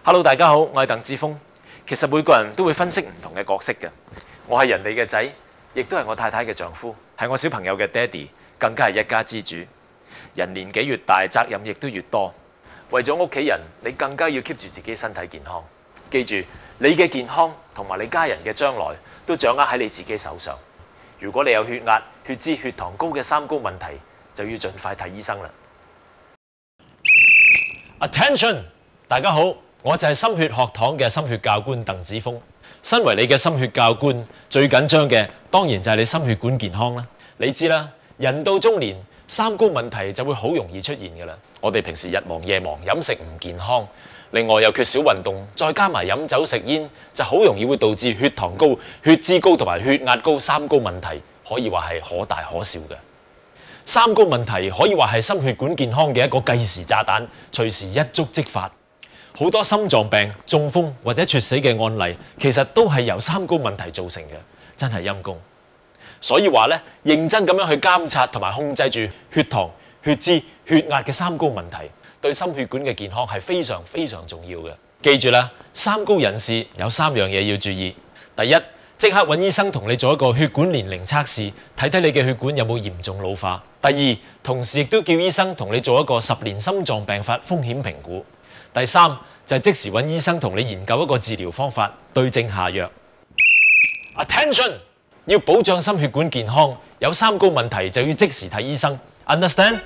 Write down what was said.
Hello， 大家好，我係鄧志峰。其實每個人都會分析唔同嘅角色嘅。我係人哋嘅仔，亦都係我太太嘅丈夫，係我小朋友嘅爹哋，更加係一家之主。人年紀越大，責任亦都越多。為咗屋企人，你更加要 keep 住自己身體健康。記住，你嘅健康同埋你家人嘅將來都掌握喺你自己手上。如果你有血壓、血脂、血糖高嘅三高問題，就要盡快睇醫生啦。Attention！ 大家好，我就係心血學堂嘅心血教官鄧子峰。身為你嘅心血教官，最緊張嘅當然就係你心血管健康啦。你知啦，人到中年，三高問題就會好容易出現㗎啦。我哋平時日忙夜忙，飲食唔健康，另外又缺少運動，再加埋飲酒食煙，就好容易會導致血糖高、血脂高同埋血壓高三高問題，可以話係可大可小嘅。三高問題可以話係心血管健康嘅一個計時炸彈，隨時一觸即發。好多心臟病、中風或者猝死嘅案例，其實都係由三高問題造成嘅，真係陰公。所以話咧，認真咁樣去監察同埋控制住血糖、血脂、血壓嘅三高問題，對心血管嘅健康係非常非常重要嘅。記住啦，三高人士有3樣嘢要注意。第一，即刻揾醫生同你做一個血管年齡測試，睇睇你嘅血管有冇嚴重老化。第二，同時亦都叫醫生同你做一個10年心臟病發風險評估。第三，就係即時揾醫生同你研究一個治療方法，對症下藥。Attention！ 要保障心血管健康，有三高問題就要即時睇醫生。Understand？